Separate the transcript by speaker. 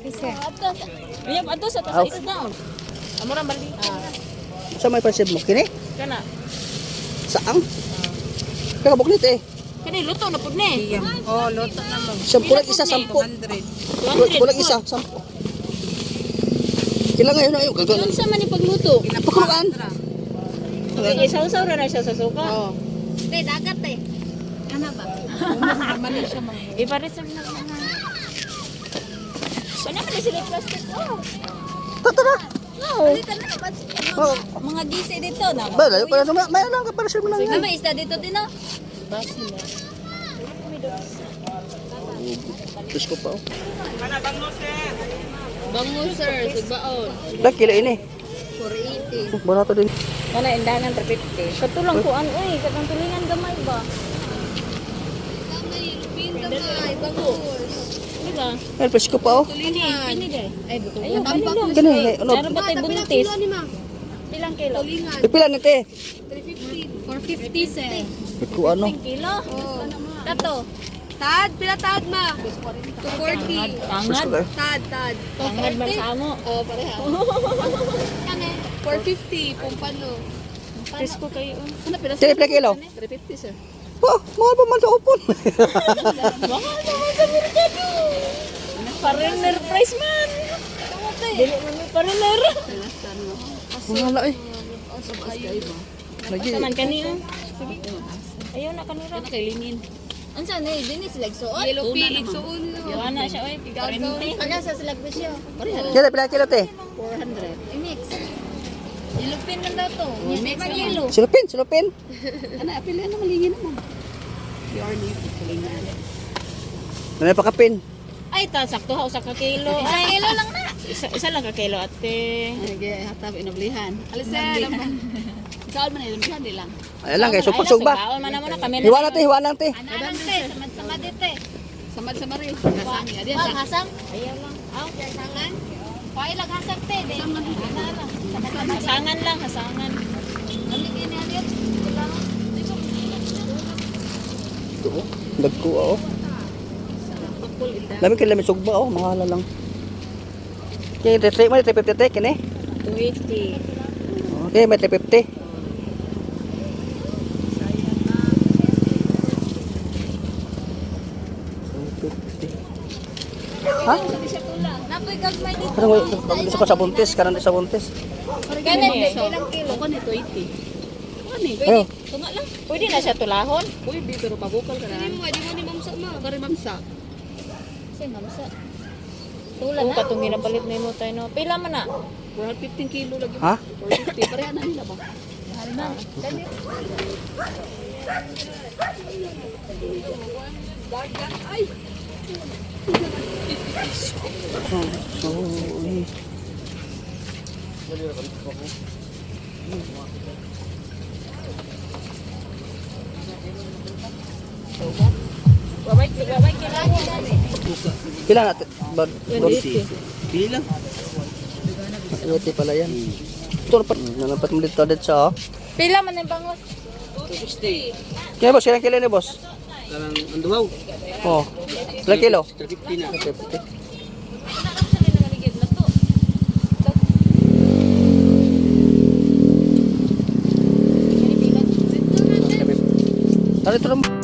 Speaker 1: Iya, ato sa tas isda. Amura bali.
Speaker 2: Sa may pansib mo kini?
Speaker 1: Kana.
Speaker 2: Saang? Kaya buklit eh.
Speaker 1: Kani luto na pud ni.
Speaker 3: Oh, luto na mo.
Speaker 2: Kulang isa, 10.
Speaker 3: 100.
Speaker 2: Kulang isa, 10. Kailangan ngayon na yun. Gagawin.
Speaker 1: Unsa man ni pagluto?
Speaker 2: Pakuluan.
Speaker 1: Isaw-saw ra na siya sa suka.
Speaker 3: Oh.
Speaker 4: Be, dagat eh. Ano ba?
Speaker 3: Naman siya mga.
Speaker 1: Ipareserve na lang. Ano man sila plastic? Oh.
Speaker 2: Tara.
Speaker 1: No.
Speaker 2: Oh,
Speaker 4: Mga gisi dito na.
Speaker 2: ba, layo pa na. May lang ka para sa mga
Speaker 4: Mama, isda dito din no?
Speaker 1: Basi na.
Speaker 2: Diyos ko pa. Oh.
Speaker 1: Bango sir, sigbaon.
Speaker 2: Dah kilo ini.
Speaker 4: 480.
Speaker 2: Barato din.
Speaker 1: Wala indangan 350. Katulang ko an oy, katang tulingan gamay ba?
Speaker 4: Kamay, lupin kamay, bangus.
Speaker 1: Di ba?
Speaker 2: Ay, presko pa oh.
Speaker 4: Tulingan.
Speaker 1: Pini day.
Speaker 4: Ay, buto.
Speaker 1: Ayun, kanino.
Speaker 2: Kani, ano?
Speaker 1: Meron ba tayo buntis? Ilang kilo?
Speaker 4: Tulingan.
Speaker 2: Pipila ni te.
Speaker 4: 350. 450 sir.
Speaker 2: Ito ano?
Speaker 1: 10 kilo?
Speaker 4: Oh.
Speaker 1: Kato.
Speaker 4: Tad, pila tad ma? 240.
Speaker 2: Presko
Speaker 1: Tangad.
Speaker 2: kayo.
Speaker 4: Tad.
Speaker 1: Tangad man sa amo.
Speaker 4: Oh, pareha. Kani? 450, pumpano.
Speaker 1: Presko kayo.
Speaker 4: Ano pila
Speaker 2: Sige, pila kilo.
Speaker 4: 350 sir.
Speaker 2: Oh, mahal pa man sa upon.
Speaker 1: Mahal naman sa merkado. Foreigner price man. Dili man may foreigner.
Speaker 2: Mahal eh. Lagi.
Speaker 1: Saman kaniyo. Ayaw na kanira.
Speaker 4: Kailinin. Ansa na dinis lag suot? Yellow pig, suon.
Speaker 1: Yawa na siya oy, 40.
Speaker 4: Ano sa slag presyo?
Speaker 2: Kaya pila kilo te.
Speaker 4: 400. I-mix. Yellow pin man daw to. Mix man yellow.
Speaker 2: Silupin.
Speaker 4: Ano, apila na malingin naman. Pure leaf, kulingan.
Speaker 2: Nanay pa kapin.
Speaker 1: Ay, ta sakto ha usa ka kilo.
Speaker 4: Ay, kilo lang na.
Speaker 1: Isa lang ka kilo ate.
Speaker 4: Ay, hatap inablihan. Alisan. Ikaw man inablihan di lang.
Speaker 2: Ay lang kay supag ba.
Speaker 1: Baon man naman kami.
Speaker 2: Hiwa na te, hiwa lang te.
Speaker 4: Ano lang te, samad-samad dite. Samad-samad rin. Hasang ya dia. Wag hasang.
Speaker 1: Ayaw lang.
Speaker 4: Aw, hasangan. Pay lag hasang te, de. Ano lang.
Speaker 1: Hasangan lang, hasangan.
Speaker 4: Ano gini adiot? Kailangan.
Speaker 2: Ito oh. Dagko oh. Lami kay lami sugba oh, mahala lang. Kay retre mo 350 te kini.
Speaker 1: 280.
Speaker 2: Okay, may 350. Ha?
Speaker 4: Napoy gagmay dito.
Speaker 2: Karang gusto ko sa buntis, karang sa buntis.
Speaker 4: Ganit, ilang kilo? Ako nito 80. Ano eh?
Speaker 2: Ayo,
Speaker 1: Tunga lang. Pwede na siya tulahon.
Speaker 3: Pwede, pero pabukal ka na.
Speaker 4: Hindi mo ni mamsa ma.
Speaker 3: Kari mamsa.
Speaker 4: Kasi mamsa.
Speaker 1: Tulan na. Katong ginapalit na mo tayo no. Pila man na.
Speaker 3: 415 kilo lagi.
Speaker 2: ha?
Speaker 3: 450. Pareha na nila ba?
Speaker 4: Mahal na. Ganit.
Speaker 3: Ay!
Speaker 2: Sorry.
Speaker 1: Babay kailangan.
Speaker 2: Kailan natin? Bili lang. Ito pala yan. Ito nalapat mo dito sa oh.
Speaker 1: Pila man yung bangos.
Speaker 3: 260.
Speaker 2: Kaya boss, ilang kilo ni boss?
Speaker 3: Karang anduhaw.
Speaker 2: Oh. Ilang kilo?
Speaker 3: 350 na.
Speaker 2: 350. Ano ito naman?